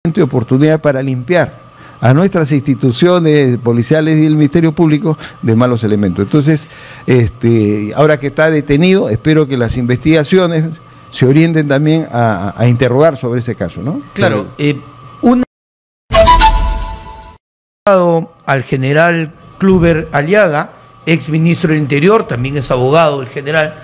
y oportunidad para limpiar a nuestras instituciones policiales y el Ministerio Público de malos elementos. Entonces, ahora que está detenido, espero que las investigaciones se orienten también a interrogar sobre ese caso, ¿no? Claro, al general Kluber Aliaga, ex ministro del Interior, también es abogado el general,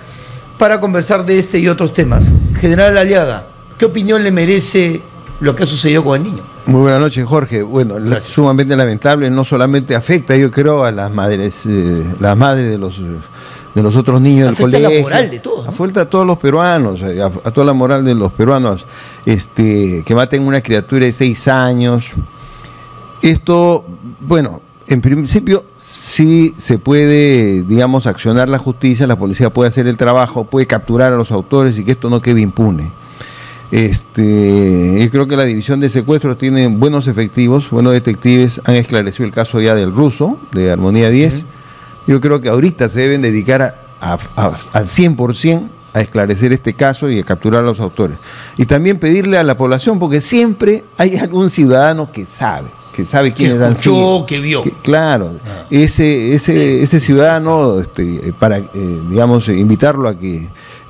para conversar de este y otros temas. General Aliaga, ¿qué opinión le merece lo que ha sucedido con el niño? Muy buenas noches, Jorge. Bueno, sumamente lamentable, no solamente afecta, yo creo, a las madres de los otros niños del colegio. Afecta la moral de todos, ¿no? Afecta a todos los peruanos, a toda la moral de los peruanos, que maten una criatura de 6 años. Esto, bueno, en principio sí se puede, digamos, accionar la justicia, la policía puede hacer el trabajo, puede capturar a los autores y que esto no quede impune. Yo creo que la división de secuestros tiene buenos efectivos, buenos detectives, han esclarecido el caso ya del ruso, de Armonía 10. Yo creo que ahorita se deben dedicar al 100% a esclarecer este caso y a capturar a los autores. Y también pedirle a la población, porque siempre hay algún ciudadano que sabe quiénes han sido. Que vio. Claro, ese ciudadano, para, digamos, invitarlo a que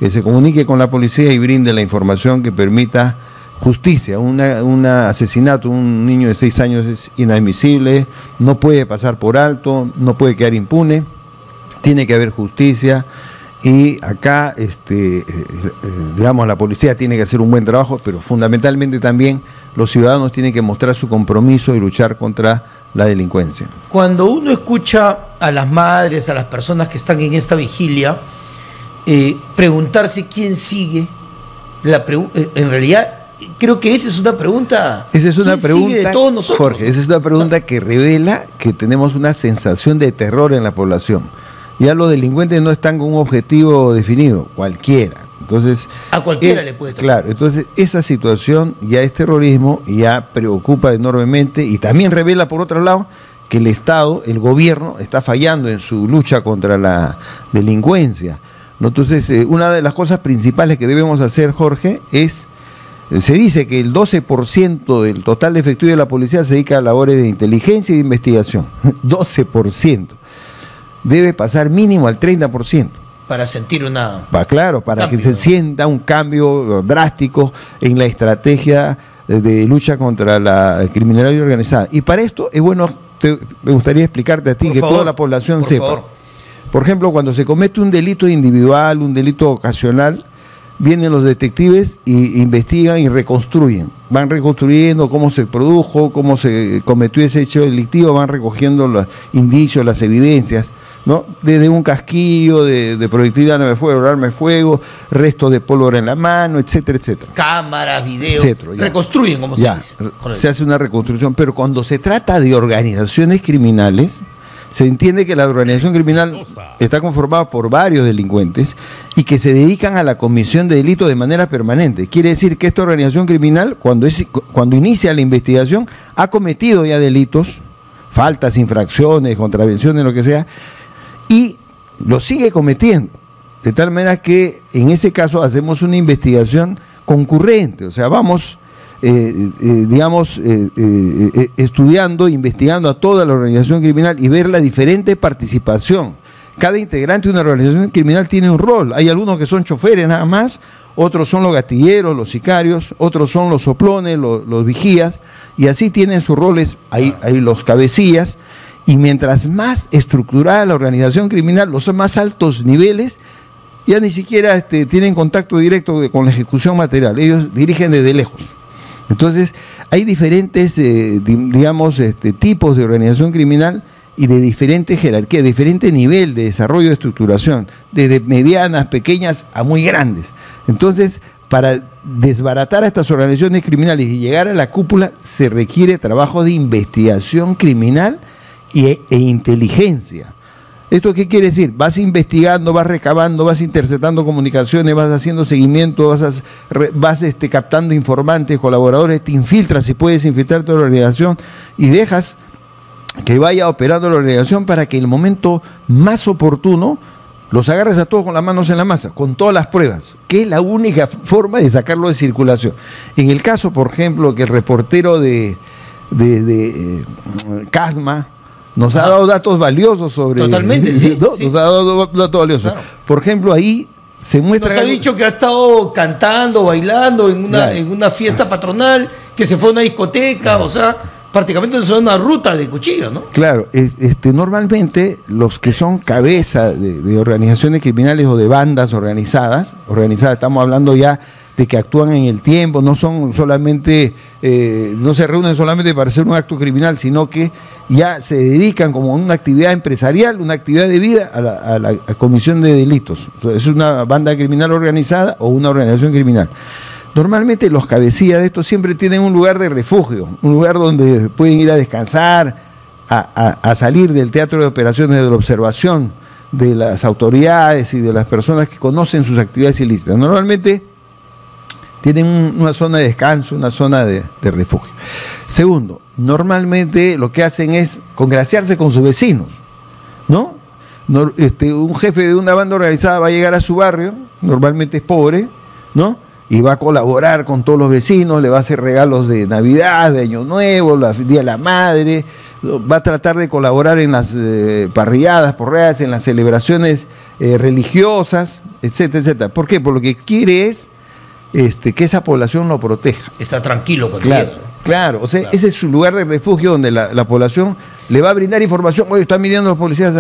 se comunique con la policía y brinde la información que permita justicia. Un asesinato, un niño de 6 años es inadmisible, no puede pasar por alto, no puede quedar impune, tiene que haber justicia. Y acá, digamos, la policía tiene que hacer un buen trabajo, pero fundamentalmente también los ciudadanos tienen que mostrar su compromiso y luchar contra la delincuencia. Cuando uno escucha a las madres, a las personas que están en esta vigilia, preguntarse quién sigue, en realidad creo que esa es una pregunta. Esa es una pregunta de todos nosotros, Jorge, esa es una pregunta que revela que tenemos una sensación de terror en la población. Ya los delincuentes no están con un objetivo definido, cualquiera. Entonces, a cualquiera le puede tocar. Claro, entonces esa situación ya es terrorismo y ya preocupa enormemente y también revela, por otro lado, que el Estado, el gobierno, está fallando en su lucha contra la delincuencia, ¿no? Entonces, una de las cosas principales que debemos hacer, Jorge, se dice que el 12% del total de efectivo de la policía se dedica a labores de inteligencia y de investigación. 12%. Debe pasar mínimo al 30%. Para sentir para que se sienta un cambio drástico en la estrategia de lucha contra la criminalidad organizada. Y para esto es bueno, me gustaría explicarte a ti, que toda la población sepa. Por ejemplo, cuando se comete un delito individual, un delito ocasional, vienen los detectives y investigan y reconstruyen. Van reconstruyendo cómo se produjo, cómo se cometió ese hecho delictivo, van recogiendo los indicios, las evidencias, ¿no? Desde un casquillo de proyectil de arma de fuego, restos de pólvora en la mano, etcétera, etcétera. Cámaras, videos, etcétera, reconstruyen, como se dice. Se hace una reconstrucción, pero cuando se trata de organizaciones criminales, se entiende que la organización criminal está conformada por varios delincuentes y que se dedican a la comisión de delitos de manera permanente. Quiere decir que esta organización criminal, cuando inicia la investigación, ha cometido ya delitos, faltas, infracciones, contravenciones, lo que sea, y lo sigue cometiendo. De tal manera que en ese caso hacemos una investigación concurrente, o sea, vamos estudiando, investigando a toda la organización criminal y ver la diferente participación. Cada integrante de una organización criminal tiene un rol. Hay algunos que son choferes nada más, otros son los gatilleros, los sicarios, otros son los soplones, los vigías, y así tienen sus roles, hay los cabecillas. Y mientras más estructurada la organización criminal, los más altos niveles, ya ni siquiera tienen contacto directo con la ejecución material, ellos dirigen desde lejos. Entonces, hay diferentes, tipos de organización criminal y de diferente jerarquía, diferente nivel de desarrollo de estructuración, desde medianas, pequeñas a muy grandes. Entonces, para desbaratar a estas organizaciones criminales y llegar a la cúpula, se requiere trabajo de investigación criminal e inteligencia. ¿Esto qué quiere decir? Vas investigando, vas recabando, vas interceptando comunicaciones, vas haciendo seguimiento, vas captando informantes, colaboradores, te infiltras si puedes infiltrarte en la organización y dejas que vaya operando la organización para que en el momento más oportuno los agarres a todos con las manos en la masa, con todas las pruebas, que es la única forma de sacarlo de circulación. En el caso, por ejemplo, que el reportero de Casma nos ha dado datos valiosos sobre... Totalmente, sí. ¿no? Nos ha dado datos valiosos. Claro. Por ejemplo, ahí se muestra... Nos ha dicho que ha estado cantando, bailando en una fiesta patronal, que se fue a una discoteca, o sea... prácticamente es una ruta de cuchillo, ¿no? Claro, normalmente los que son cabeza de organizaciones criminales o de bandas organizadas, estamos hablando ya de que actúan en el tiempo, no son solamente, no se reúnen solamente para hacer un acto criminal, sino que ya se dedican como una actividad empresarial, una actividad de vida a la comisión de delitos. Entonces, es una banda criminal organizada o una organización criminal. Normalmente los cabecillas de esto siempre tienen un lugar de refugio, un lugar donde pueden ir a descansar, a salir del teatro de operaciones de la observación de las autoridades y de las personas que conocen sus actividades ilícitas. Normalmente tienen una zona de descanso, una zona de refugio. Segundo, normalmente lo que hacen es congraciarse con sus vecinos, ¿no? Un jefe de una banda organizada va a llegar a su barrio, normalmente es pobre, ¿no? Y va a colaborar con todos los vecinos, le va a hacer regalos de Navidad, de Año Nuevo, el Día de la Madre, va a tratar de colaborar en las parrilladas, porreadas, en las celebraciones religiosas, etcétera, etcétera. ¿Por qué? Porque lo que quiere es que esa población lo proteja. Está tranquilo cuando llega. Claro, o sea, claro. Ese es su lugar de refugio donde la población le va a brindar información. Oye, están viniendo los policías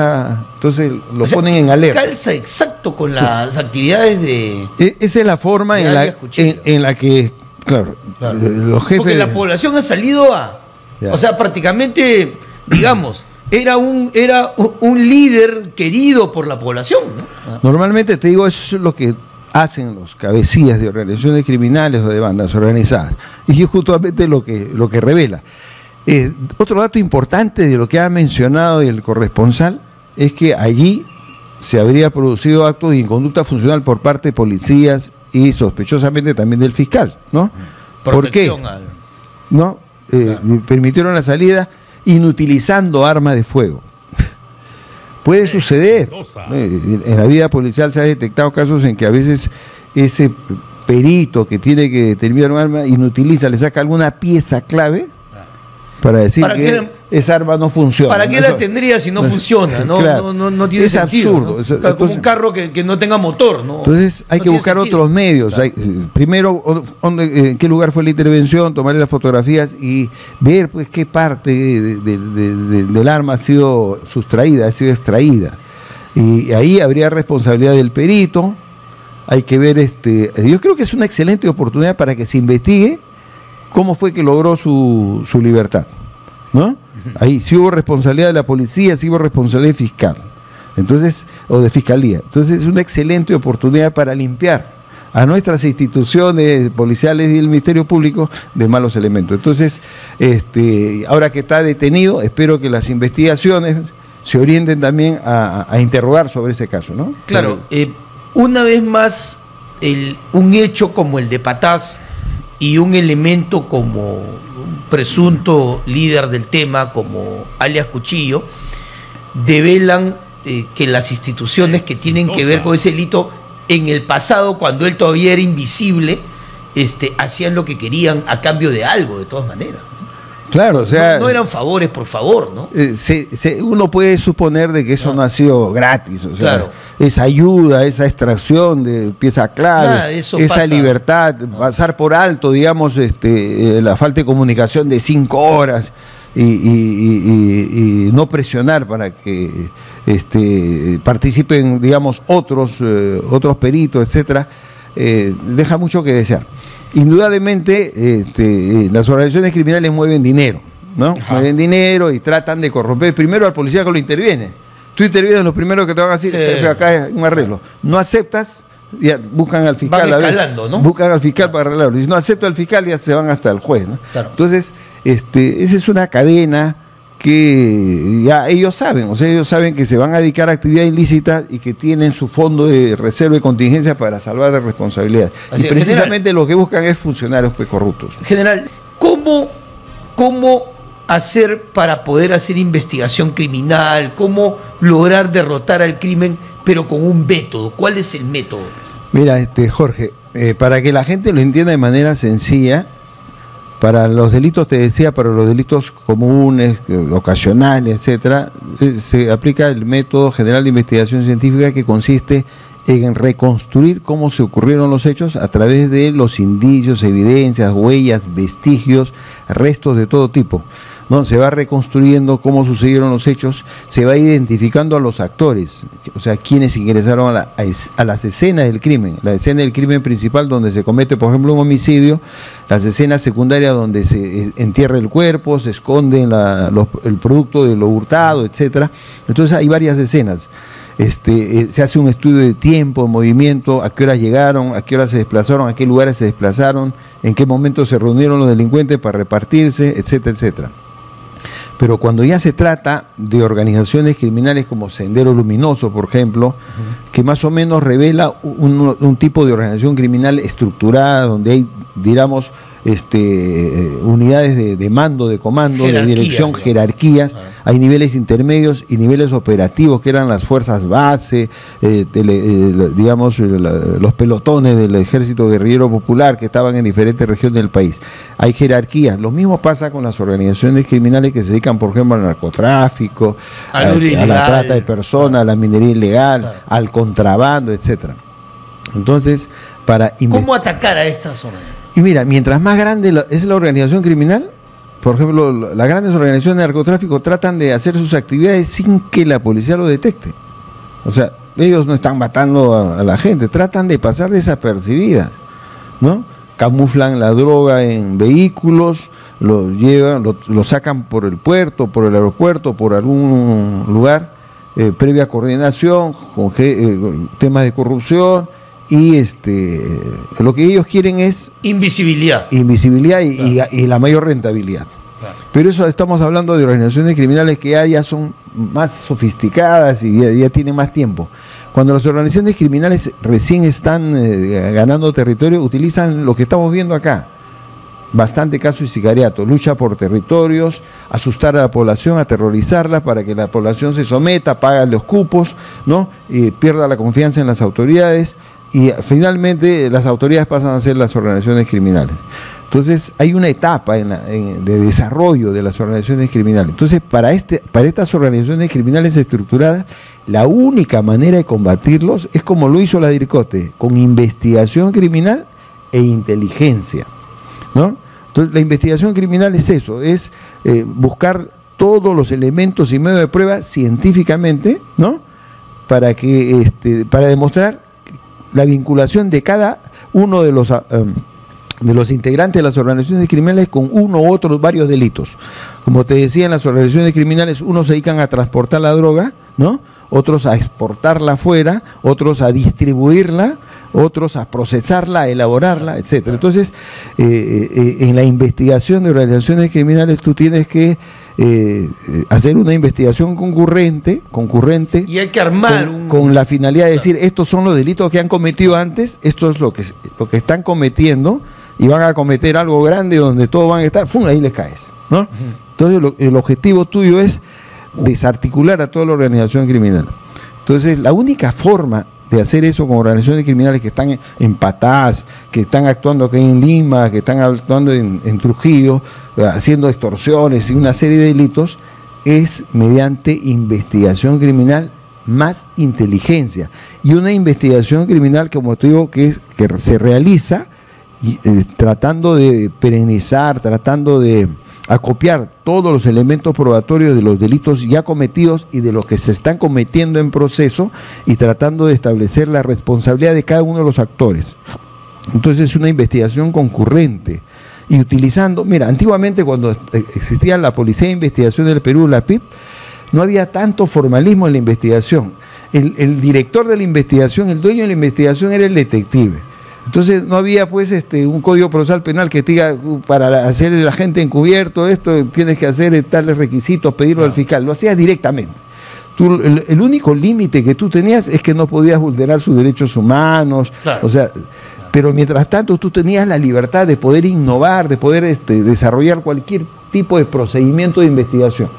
entonces lo ponen en alerta. Calza exacto con las actividades de... Esa es la forma en la que, claro. Los jefes... Porque la población ha salido o sea, prácticamente, digamos, era un líder querido por la población, ¿no? Normalmente, te digo, eso es lo que hacen los cabecillas de organizaciones criminales o de bandas organizadas. Y es justamente lo que revela. Otro dato importante de lo que ha mencionado el corresponsal es que allí se habría producido actos de inconducta funcional por parte de policías y sospechosamente también del fiscal, ¿no? ¿Por qué? ¿No? Claro. Permitieron la salida inutilizando arma de fuego. Puede suceder. En la vida policial se ha detectado casos en que a veces ese perito que tiene que determinar un arma inutiliza, le saca alguna pieza clave para decir que esa arma no funciona. ¿Para qué la tendría si no funciona? No, claro. no tiene sentido. Absurdo. ¿no? Entonces, como un carro que no tenga motor. ¿no? Entonces hay que buscar otros medios. Claro. Primero, en qué lugar fue la intervención, tomar las fotografías y ver pues qué parte del arma ha sido sustraída, ha sido extraída. Y ahí habría responsabilidad del perito. Hay que ver, yo creo que es una excelente oportunidad para que se investigue cómo fue que logró su libertad, ¿no? Ahí sí hubo responsabilidad de la policía, sí hubo responsabilidad fiscal, entonces, o de fiscalía. Entonces es una excelente oportunidad para limpiar a nuestras instituciones policiales y el Ministerio Público de malos elementos. Entonces, ahora que está detenido, espero que las investigaciones se orienten también a interrogar sobre ese caso, ¿no? Claro, una vez más, un hecho como el de Patás y un elemento como un presunto líder del tema, como alias Cuchillo, develan que las instituciones que tienen que ver con ese delito, en el pasado, cuando él todavía era invisible, hacían lo que querían a cambio de algo, de todas maneras. Claro, o sea... No eran favores por favor, ¿no? Uno puede suponer de que eso no ha sido gratis, o sea, claro. Esa ayuda, esa extracción de pieza clave, esa pasa. Libertad, pasar por alto, digamos, la falta de comunicación de 5 horas y no presionar para que participen, digamos, otros peritos, etcétera, deja mucho que desear. Indudablemente las organizaciones criminales mueven dinero, ¿no? Ajá. Mueven dinero y tratan de corromper primero al policía que lo interviene. Tú intervienes, lo primero que te van a decir, jefe, acá es un arreglo. No aceptas, ya buscan al fiscal. Van escalando, ¿no? Buscan al fiscal para arreglarlo. Y si no acepta al fiscal, ya se van hasta el juez, ¿no? Claro. Entonces, esa es una cadena que ya ellos saben, o sea, ellos saben que se van a dedicar a actividad ilícita y que tienen su fondo de reserva y contingencia para salvar de responsabilidad. Y precisamente general, lo que buscan es funcionarios pues corruptos. General, ¿cómo hacer para poder hacer investigación criminal? ¿Cómo lograr derrotar al crimen, pero con un método? ¿Cuál es el método? Mira, Jorge, para que la gente lo entienda de manera sencilla, para los delitos, te decía, para los delitos comunes, ocasionales, etcétera, se aplica el método general de investigación científica, que consiste en reconstruir cómo se ocurrieron los hechos a través de los indicios, evidencias, huellas, vestigios, restos de todo tipo, ¿no? Se va reconstruyendo cómo sucedieron los hechos, se va identificando a los actores, o sea, quienes ingresaron a las escenas del crimen, la escena del crimen principal donde se comete, por ejemplo, un homicidio, las escenas secundarias donde se entierra el cuerpo, se esconde el producto de lo hurtado, etcétera. Entonces hay varias escenas. Se hace un estudio de tiempo, de movimiento, a qué horas llegaron, a qué horas se desplazaron, a qué lugares se desplazaron, en qué momento se reunieron los delincuentes para repartirse, etcétera, etcétera. Pero cuando ya se trata de organizaciones criminales como Sendero Luminoso, por ejemplo, que más o menos revela un tipo de organización criminal estructurada, donde hay, digamos, unidades de mando, de comando, de dirección, jerarquías, hay niveles intermedios y niveles operativos, que eran las fuerzas base, digamos, los pelotones del Ejército Guerrillero Popular que estaban en diferentes regiones del país. Hay jerarquías. Lo mismo pasa con las organizaciones criminales que se dedican, por ejemplo, al narcotráfico, a la trata de personas, a la minería ilegal, al contrabando, etcétera. Entonces, ¿cómo atacar a estas zonas? Y mira, mientras más grande es la organización criminal, por ejemplo, las grandes organizaciones de narcotráfico tratan de hacer sus actividades sin que la policía lo detecte. O sea, ellos no están matando a la gente, tratan de pasar desapercibidas, ¿no? Camuflan la droga en vehículos, lo llevan, lo sacan por el puerto, por el aeropuerto, por algún lugar, previa coordinación, con temas de corrupción. Y lo que ellos quieren es invisibilidad y la mayor rentabilidad. Claro. Pero eso estamos hablando de organizaciones criminales que ya son más sofisticadas y ya tienen más tiempo. Cuando las organizaciones criminales recién están ganando territorio, utilizan lo que estamos viendo acá. Bastante caso y sicariato, lucha por territorios, asustar a la población, aterrorizarla para que la población se someta, pague los cupos, ¿no? Y pierda la confianza en las autoridades. Y finalmente las autoridades pasan a ser las organizaciones criminales. Entonces hay una etapa de desarrollo de las organizaciones criminales. Entonces para estas organizaciones criminales estructuradas, la única manera de combatirlos es como lo hizo la DIRCOTE, con investigación criminal e inteligencia, ¿no? Entonces la investigación criminal es eso, es buscar todos los elementos y medios de prueba científicamente, ¿no? Para demostrar la vinculación de cada uno de los integrantes de las organizaciones criminales con uno u otros varios delitos. Como te decía, en las organizaciones criminales unos se dedican a transportar la droga, ¿no? Otros a exportarla afuera, otros a distribuirla, otros a procesarla, a elaborarla, etcétera. Entonces, en la investigación de organizaciones criminales tú tienes que hacer una investigación concurrente y hay que armar con la finalidad de decir, estos son los delitos que han cometido antes, esto es lo que están cometiendo y van a cometer algo grande donde todos van a estar, ¡fum!, ahí les caes, ¿no? Entonces el objetivo tuyo es desarticular a toda la organización criminal. Entonces la única forma de hacer eso con organizaciones criminales que están empatadas, que están actuando aquí en Lima, que están actuando en Trujillo, haciendo extorsiones y una serie de delitos, es mediante investigación criminal más inteligencia. Y una investigación criminal, como te digo, que se realiza tratando de perennizar, tratando de acopiar todos los elementos probatorios de los delitos ya cometidos y de los que se están cometiendo en proceso y tratando de establecer la responsabilidad de cada uno de los actores. Entonces es una investigación concurrente y utilizando, mira, antiguamente cuando existía la Policía de Investigación del Perú, la PIP, no había tanto formalismo en la investigación. El director de la investigación, el dueño de la investigación era el detective. Entonces no había pues un código procesal penal que te diga, para hacer el agente encubierto esto tienes que hacer tales requisitos, pedirlo al fiscal, lo hacías directamente. El único límite que tú tenías es que no podías vulnerar sus derechos humanos, claro. O sea, pero mientras tanto tú tenías la libertad de poder innovar, de poder desarrollar cualquier tipo de procedimiento de investigación.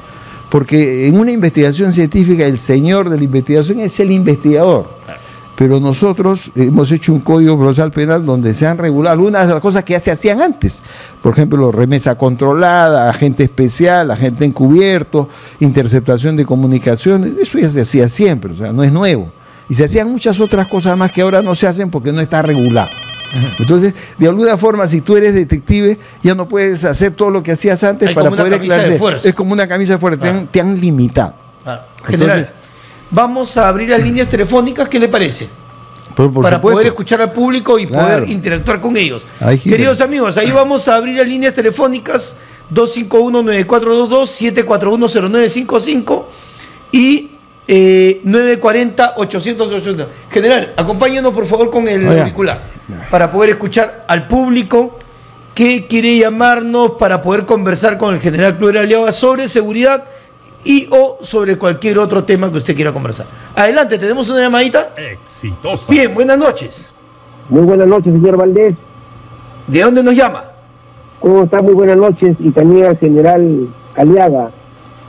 Porque en una investigación científica el señor de la investigación es el investigador. Pero nosotros hemos hecho un código procesal penal donde se han regulado algunas de las cosas que ya se hacían antes. Por ejemplo, remesa controlada, agente especial, agente encubierto, interceptación de comunicaciones. Eso ya se hacía siempre, o sea, no es nuevo. Y se hacían muchas otras cosas más que ahora no se hacen porque no está regulado. Entonces, de alguna forma, si tú eres detective, ya no puedes hacer todo lo que hacías antes. Hay para poder esclarecer. Es como una camisa de fuerza, te han limitado. General, entonces, vamos a abrir las líneas telefónicas, ¿qué le parece? Para supuesto, poder escuchar al público y poder interactuar con ellos. Queridos amigos, ahí vamos a abrir las líneas telefónicas 251-9422, 741-0955 y 940-800. General, acompáñenos por favor con el auricular para poder escuchar al público que quiere llamarnos para poder conversar con el general Clover Aliaga sobre seguridad y o sobre cualquier otro tema que usted quiera conversar. Adelante, tenemos una llamadita. Exitosa. Bien, buenas noches. Muy buenas noches, señor Valdés. ¿De dónde nos llama? ¿Cómo está? Muy buenas noches. Y también al general Aliaga.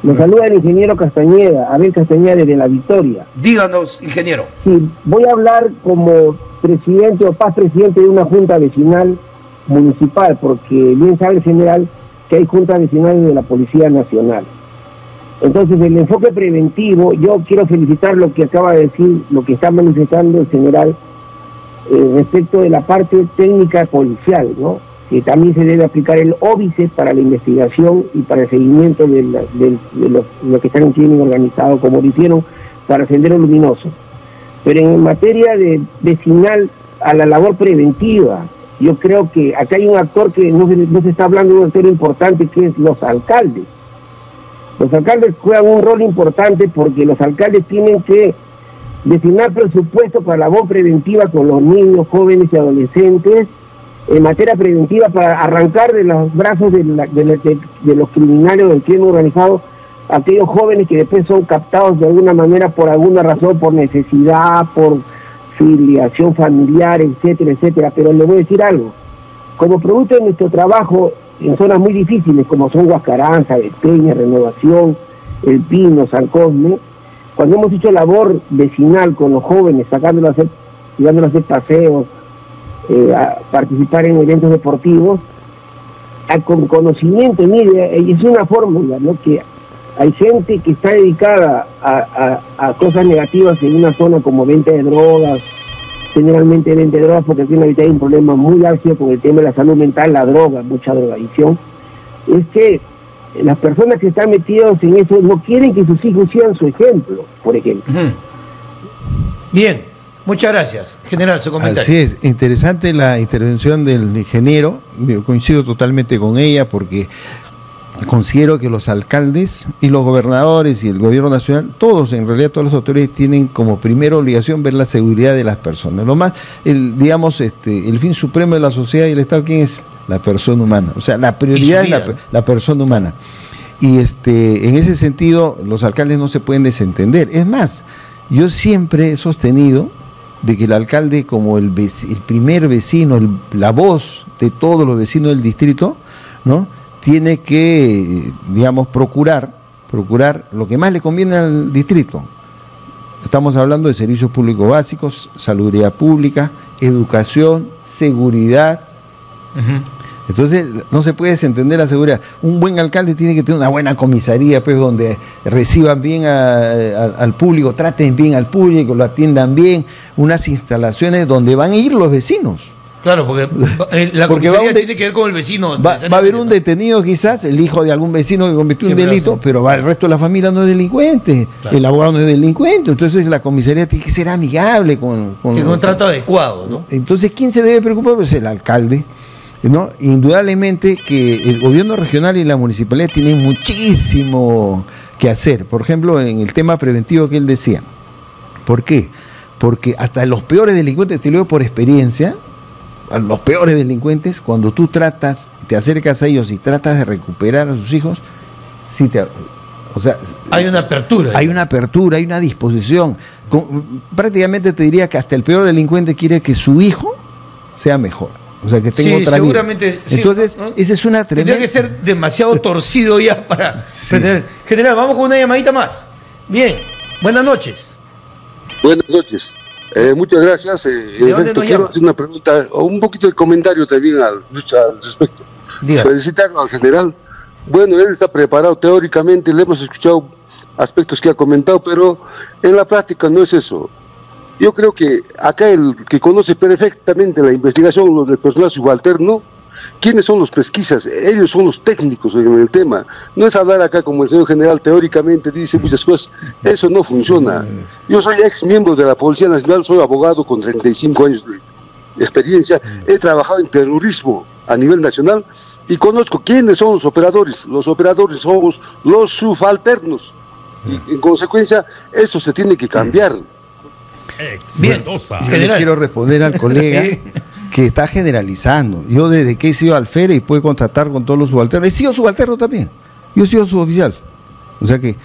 Nos saluda el ingeniero Castañeda, Abel Castañeda de La Victoria. Díganos, ingeniero. Sí, voy a hablar como presidente o paz presidente de una junta vecinal municipal, porque bien sabe el general que hay juntas vecinales de la Policía Nacional. Entonces, el enfoque preventivo, yo quiero felicitar lo que acaba de decir, lo que está manifestando el general respecto de la parte técnica policial, ¿no? Que también se debe aplicar el óbice para la investigación y para el seguimiento de lo que están en crimen organizado, como lo hicieron para Sendero Luminoso. Pero en materia de vecinal, a la labor preventiva, yo creo que acá hay un actor que no se está hablando de un actor importante, que es los alcaldes. Los alcaldes juegan un rol importante porque los alcaldes tienen que designar presupuesto para labor preventiva con los niños, jóvenes y adolescentes, en materia preventiva para arrancar de los brazos de los criminales del crimen organizado a aquellos jóvenes que después son captados de alguna manera por alguna razón, por necesidad, por filiación familiar, etcétera, etcétera. Pero le voy a decir algo, como producto de nuestro trabajo en zonas muy difíciles como son Huascaranza, Peña, Renovación, El Pino, San Cosme, cuando hemos hecho labor vecinal con los jóvenes, llevándolos a hacer paseos, a participar en eventos deportivos, con conocimiento, mire, es una fórmula, ¿no? Que hay gente que está dedicada a cosas negativas en una zona como venta de drogas, generalmente vende drogas porque aquí en la vida hay un problema muy álgido con el tema de la salud mental, la droga, mucha drogadicción. Es que las personas que están metidas en eso no quieren que sus hijos sean su ejemplo, por ejemplo. Bien, muchas gracias, general, su comentario. Así es, interesante la intervención del ingeniero, yo coincido totalmente con ella porque considero que los alcaldes y los gobernadores y el gobierno nacional, todos, en realidad todas las autoridades tienen como primera obligación ver la seguridad de las personas. Lo más, el fin supremo de la sociedad y el Estado, ¿quién es? La persona humana. O sea, la prioridad es la persona humana. Y en ese sentido, los alcaldes no se pueden desentender. Es más, yo siempre he sostenido de que el alcalde, como el primer vecino, la voz de todos los vecinos del distrito, ¿no?, tiene que, digamos, procurar lo que más le conviene al distrito. Estamos hablando de servicios públicos básicos, salubridad pública, educación, seguridad. Entonces, no se puede desentender la seguridad. Un buen alcalde tiene que tener una buena comisaría, pues, donde reciban bien al público, traten bien al público, lo atiendan bien, unas instalaciones donde van a ir los vecinos. Claro, porque la comisaría tiene que ver con el vecino. Va a haber un detenido quizás, el hijo de algún vecino que cometió un delito, pero el resto de la familia no es delincuente, claro. El abogado no es delincuente, entonces la comisaría tiene que ser amigable con un trato adecuado, ¿no? Entonces, ¿quién se debe preocupar? Pues el alcalde, ¿no? Indudablemente que el gobierno regional y la municipalidad tienen muchísimo que hacer, por ejemplo, en el tema preventivo que él decía. ¿Por qué? Porque hasta los peores delincuentes, te lo digo por experiencia, a los peores delincuentes, cuando tú te acercas a ellos y tratas de recuperar a sus hijos, hay una apertura. Hay una apertura, hay una disposición. Prácticamente te diría que hasta el peor delincuente quiere que su hijo sea mejor. O sea, que tengo Sí, otra seguramente, vida. sí, Entonces, ¿no? esa es una tremenda... Tendría que ser demasiado torcido ya para pretender. General, vamos con una llamadita más. Bien, buenas noches. Buenas noches. Muchas gracias. ¿De dónde nos quiero llama? hacer una pregunta o un poquito de comentario también al respecto. Diga. Felicitarlo al general. Bueno, él está preparado teóricamente, le hemos escuchado aspectos que ha comentado, pero en la práctica no es eso. Yo creo que acá el que conoce perfectamente la investigación, lo del personal subalterno, ¿quiénes son los pesquisas? Ellos son los técnicos en el tema. No es hablar acá como el señor general teóricamente dice muchas cosas. Eso no funciona. Yo soy ex miembro de la Policía Nacional, soy abogado con 35 años de experiencia. He trabajado en terrorismo a nivel nacional y conozco quiénes son los operadores. Los operadores somos los subalternos. Y en consecuencia, esto se tiene que cambiar. Bien, Yo le quiero responder al colega que está generalizando. Yo desde que he sido alférez y puedo contratar con todos los subalternos, he sido subalterno también. Yo he sido suboficial. O sea que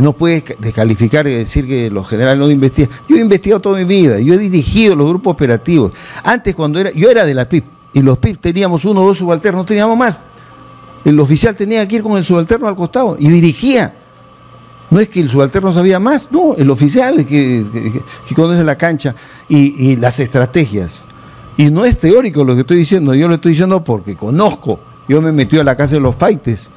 no puedes descalificar y decir que los generales no investigan. Yo he investigado toda mi vida, yo he dirigido los grupos operativos. Antes yo era de la PIP y los PIP teníamos 1 o 2 subalternos, no teníamos más. El oficial tenía que ir con el subalterno al costado y dirigía. No es que el subalterno sabía más, no, el oficial es que conoce la cancha y las estrategias. Y no es teórico lo que estoy diciendo, yo lo estoy diciendo porque conozco. Yo me metí a la casa de los faites.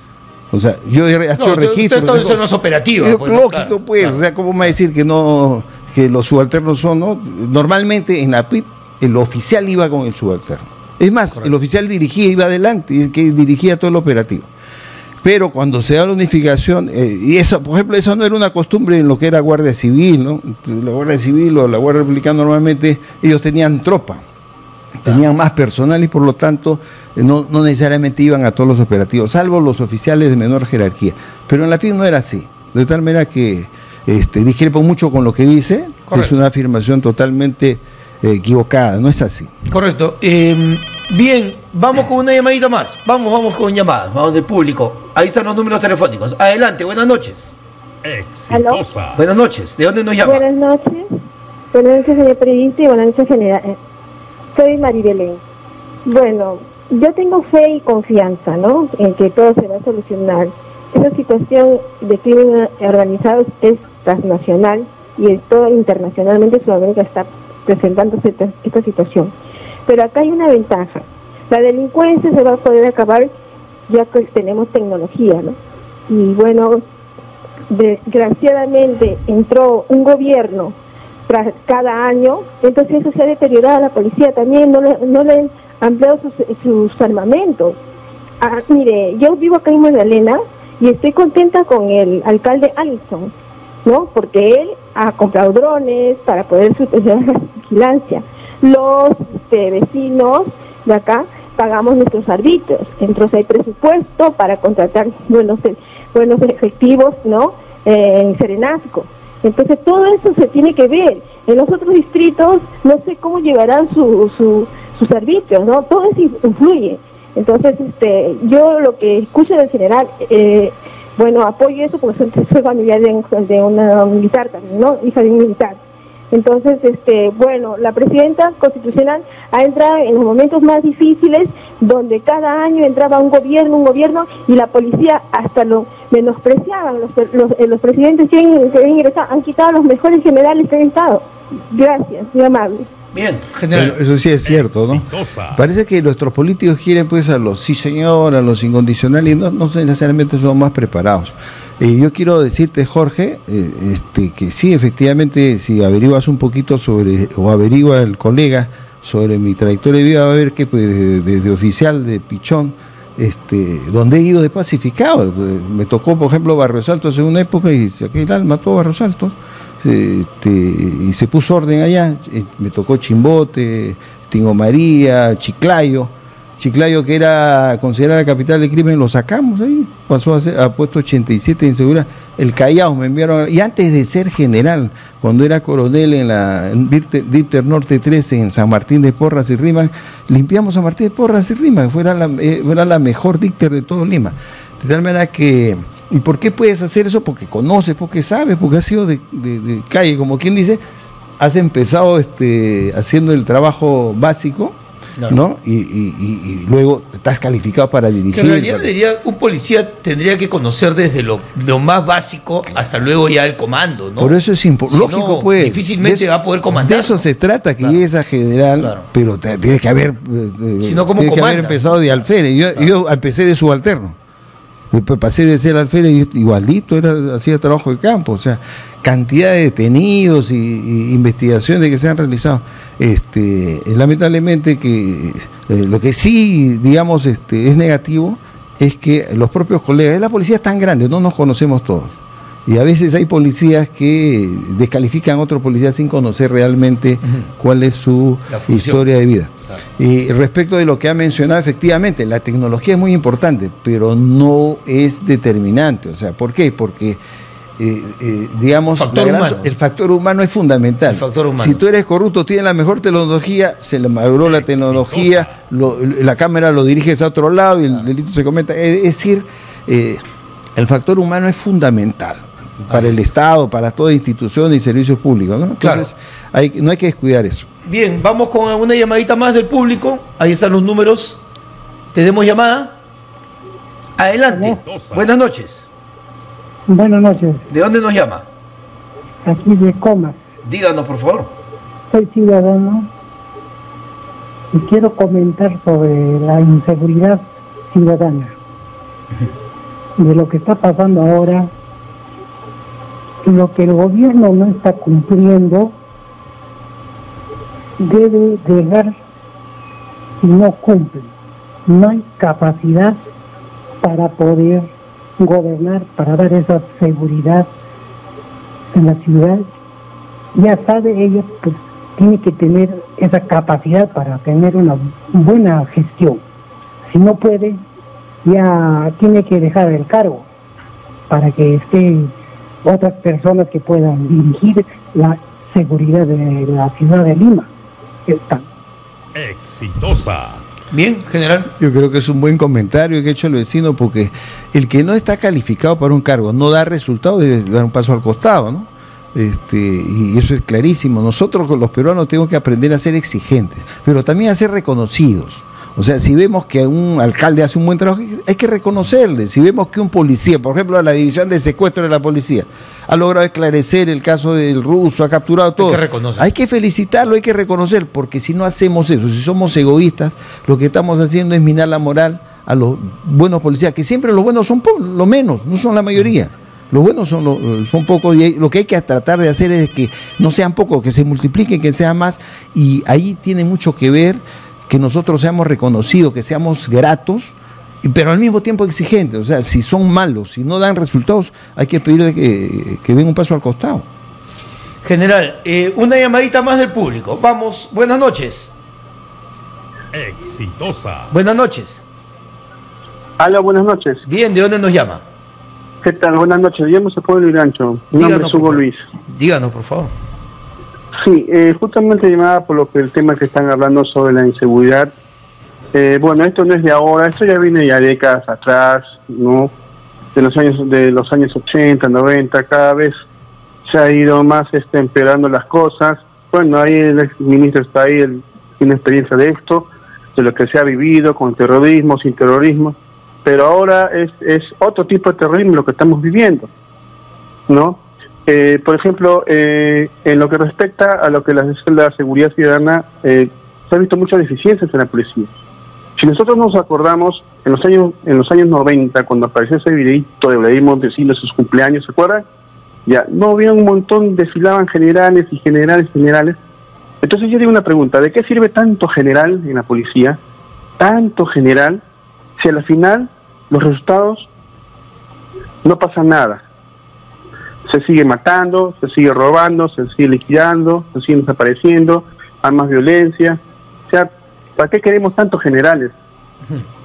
O sea, yo he hecho registros. Todo eso no es operativo. Pues, lógico, claro, pues. claro. O sea, ¿cómo me va a decir que no, que los subalternos son, no? Normalmente en la PIP el oficial iba con el subalterno. Es más, correcto, el oficial dirigía, iba adelante, que dirigía todo el operativo. Pero cuando se da la unificación, y eso, por ejemplo, eso no era una costumbre en lo que era Guardia Civil, ¿no? La Guardia Civil o la Guardia Republicana normalmente, ellos tenían tropa, tenían más personal y por lo tanto no necesariamente iban a todos los operativos, salvo los oficiales de menor jerarquía. Pero en la PIB no era así, de tal manera que discrepo mucho con lo que dice, que es una afirmación totalmente equivocada, no es así. Correcto. Bien, vamos con una llamadita más. Vamos con llamadas, vamos del público. Ahí están los números telefónicos. Adelante, buenas noches. Exitosa. Buenas noches, ¿de dónde nos llama? Buenas noches, señor periodista, y buenas noches, general. Soy Maribelén. Bueno, yo tengo fe y confianza, ¿no?, en que todo se va a solucionar. Esa situación de crimen organizado es transnacional y todo internacionalmente Sudamérica está presentándose esta situación. Pero acá hay una ventaja. La delincuencia se va a poder acabar ya que tenemos tecnología, ¿no? Y bueno, desgraciadamente entró un gobierno tras cada año, entonces eso se ha deteriorado a la policía también, no le han ampliado sus armamentos. Mire, yo vivo acá en Magdalena y estoy contenta con el alcalde Allison, ¿no? Porque él ha comprado drones para poder hacer la vigilancia. Los vecinos de acá pagamos nuestros arbitrios, entonces hay presupuesto para contratar buenos efectivos, ¿no?, en Serenazgo. Entonces todo eso se tiene que ver. En los otros distritos no sé cómo llevarán sus arbitrios, ¿no? Todo eso influye. Entonces yo lo que escucho del general, bueno, apoyo eso porque soy familiar de una militar también, ¿no?, hija de un militar. Entonces, bueno, la presidenta constitucional ha entrado en los momentos más difíciles, donde cada año entraba un gobierno, y la policía hasta lo menospreciaban. Los presidentes que han ingresado han quitado a los mejores generales que han estado. Gracias, muy amable. Bien, general. Pero eso sí es cierto, ¿no? Parece que nuestros políticos quieren pues a los sí señor, a los incondicionales, y no necesariamente son más preparados. Yo quiero decirte, Jorge, que sí, efectivamente, si averiguas un poquito o averigua el colega sobre mi trayectoria de vida, va a ver que pues, desde oficial de Pichón, donde he ido de pacificado. Me tocó, por ejemplo, Barrios Altos en una época y saqué el alma todo Barrios Altos. Y se puso orden allá. Me tocó Chimbote, Tingo María, Chiclayo, que era considerada la capital del crimen, lo sacamos ahí, pasó a puesto 87 de inseguridad. El Callao me enviaron, y antes de ser general, cuando era coronel en la Dípter Norte 13 en San Martín de Porras y Rimas, limpiamos San Martín de Porras y Rimas, fuera la mejor dípter de todo Lima. De tal manera que, ¿y por qué puedes hacer eso? Porque conoces, porque sabes, porque has sido de calle, como quien dice, has empezado haciendo el trabajo básico. Claro. ¿no? Y luego estás calificado para dirigir. Que en realidad un policía tendría que conocer desde lo más básico hasta luego ya el comando, ¿no? Por eso es lógico, no, pues. difícilmente va a poder comandar. De eso se trata, que llegues a general, Claro. pero tienes que haber, Si no, ¿cómo tienes que haber comanda? empezado de alférez. Yo empecé de subalterno. Después pasé de ser alférez y igualito hacía trabajo de campo. O sea, cantidad de detenidos y investigaciones que se han realizado. Lamentablemente que lo que sí, digamos, es negativo es que los propios colegas, la policía es tan grande, no nos conocemos todos. Y a veces hay policías que descalifican a otros policías sin conocer realmente cuál es su historia de vida. Claro. Y respecto de lo que ha mencionado, efectivamente, la tecnología es muy importante, pero no es determinante. O sea, ¿por qué? Porque, digamos, el factor humano es fundamental. El factor humano. Si tú eres corrupto, tienes la mejor tecnología, se le malogró la tecnología, la cámara lo diriges a otro lado y el delito se cometa. Es decir, el factor humano es fundamental para el Estado, para toda institución y servicios públicos, ¿no? Entonces, no hay que descuidar eso. Bien, vamos con una llamadita más del público. Ahí están los números. ¿Tenemos llamada? Adelante. Buenas noches. Buenas noches. ¿De dónde nos llama? Aquí de Comas. Díganos, por favor. Soy ciudadano y quiero comentar sobre la inseguridad ciudadana. De lo que está pasando ahora, lo que el gobierno no está cumpliendo, debe dejar si no cumple. No hay capacidad para poder gobernar, para dar esa seguridad en la ciudad. Ya sabe, ella pues tiene que tener esa capacidad para tener una buena gestión. Si no puede, ya tiene que dejar el cargo para que estén otras personas que puedan dirigir la seguridad de la ciudad de Lima. Exitosa. Bien, general. Yo creo que es un buen comentario que ha hecho el vecino, porque el que no está calificado para un cargo no da resultado, debe dar un paso al costado, ¿no? Y eso es clarísimo. Nosotros los peruanos tenemos que aprender a ser exigentes, pero también a ser reconocidos. O sea, si vemos que un alcalde hace un buen trabajo, hay que reconocerle. Si vemos que un policía, por ejemplo, la división de secuestro de la policía, ha logrado esclarecer el caso del ruso, ha capturado todo. Hay que felicitarlo, hay que reconocer, porque si no hacemos eso, si somos egoístas, lo que estamos haciendo es minar la moral a los buenos policías, que siempre los buenos son lo menos, no son la mayoría. Los buenos son pocos, y lo que hay que tratar de hacer es que no sean pocos, que se multipliquen, que sean más, y ahí tiene mucho que ver que nosotros seamos reconocidos, que seamos gratos, pero al mismo tiempo exigentes. O sea, si son malos, si no dan resultados, hay que pedirle que den un paso al costado. General, una llamadita más del público. Vamos, buenas noches. Exitosa. Buenas noches. Hola, buenas noches. Bien, ¿de dónde nos llama? ¿Qué tal? Buenas noches. Llamo a Pueblo Irancho. Mi nombre es Hugo Luis. Díganos, por favor. Sí, justamente llamada por lo que el tema que están hablando sobre la inseguridad. Bueno, esto no es de ahora, esto ya viene ya décadas atrás, ¿no? De los años 80, 90, cada vez se ha ido más empeorando las cosas. Bueno, ahí el ex ministro está ahí, él tiene experiencia de esto, de lo que se ha vivido con terrorismo, sin terrorismo, pero ahora es otro tipo de terrorismo lo que estamos viviendo, ¿no? Por ejemplo, en lo que respecta a lo que la seguridad ciudadana, se ha visto muchas deficiencias en la policía. Si nosotros nos acordamos, en los años 90, cuando apareció ese videíto de Vladimir Montesinos, sus cumpleaños, ¿se acuerdan? Ya, no había un montón, desfilaban generales y generales. Entonces yo digo una pregunta, ¿de qué sirve tanto general en la policía? Tanto general, si al final los resultados no pasa nada. Se sigue matando, se sigue robando, se sigue liquidando, se sigue desapareciendo, hay más violencia. O sea, ¿para qué queremos tantos generales?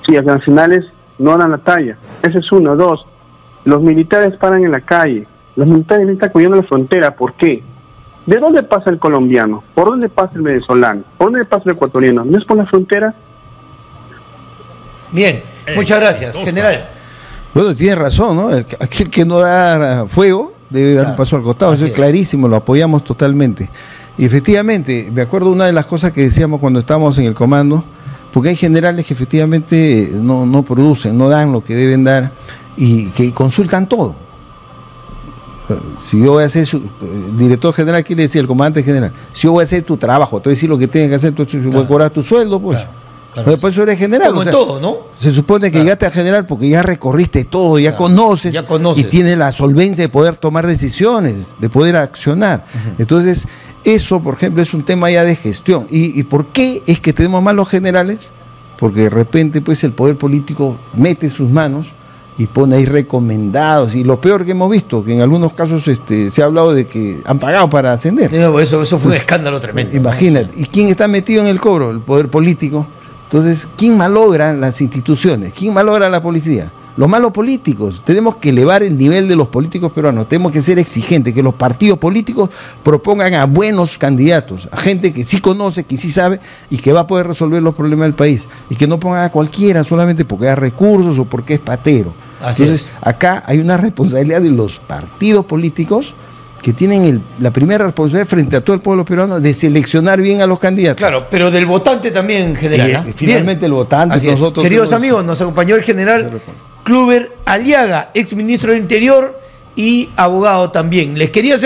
Si los nacionales no dan la talla. Ese es uno. Dos, los militares paran en la calle. Los militares están cuidando la frontera. ¿Por qué? ¿De dónde pasa el colombiano? ¿Por dónde pasa el venezolano? ¿Por dónde pasa el ecuatoriano? ¿No es por la frontera? Bien, muchas gracias, general. Bueno, tiene razón, ¿no? Aquel que no da fuego debe dar un paso al costado. Eso es clarísimo, lo apoyamos totalmente. Y efectivamente, me acuerdo una de las cosas que decíamos cuando estábamos en el comando, porque hay generales que efectivamente no producen, no dan lo que deben dar y que consultan todo. Si yo voy a ser el director general, quiere decir el comandante general, si yo voy a hacer tu trabajo, te voy a decir lo que tienes que hacer, tú voy a cobrar tu sueldo, pues. Claro, después eso eres general. Como en todo, ¿no? Se supone que llegaste a general porque ya recorriste todo, ya conoces y tienes la solvencia de poder tomar decisiones, de poder accionar. Entonces, eso, por ejemplo, es un tema ya de gestión. ¿Y por qué es que tenemos malos generales? Porque de repente, pues, el poder político mete sus manos y pone ahí recomendados, y lo peor que hemos visto, que en algunos casos se ha hablado de que han pagado para ascender. No, eso fue un escándalo tremendo. Imagínate, ¿y quién está metido en el cobro? El poder político. Entonces, ¿quién malogra las instituciones? ¿Quién malogra la policía? Los malos políticos. Tenemos que elevar el nivel de los políticos peruanos, tenemos que ser exigentes, que los partidos políticos propongan a buenos candidatos, a gente que sí conoce, que sí sabe y que va a poder resolver los problemas del país, y que no pongan a cualquiera solamente porque da recursos o porque es patero. Entonces, acá hay una responsabilidad de los partidos políticos que tienen la primera responsabilidad frente a todo el pueblo peruano de seleccionar bien a los candidatos. Claro, pero del votante también, general. Y finalmente el votante, nosotros... Queridos amigos, nos acompañó el general Kluber Aliaga, ex ministro del Interior y abogado también. Les quería hacer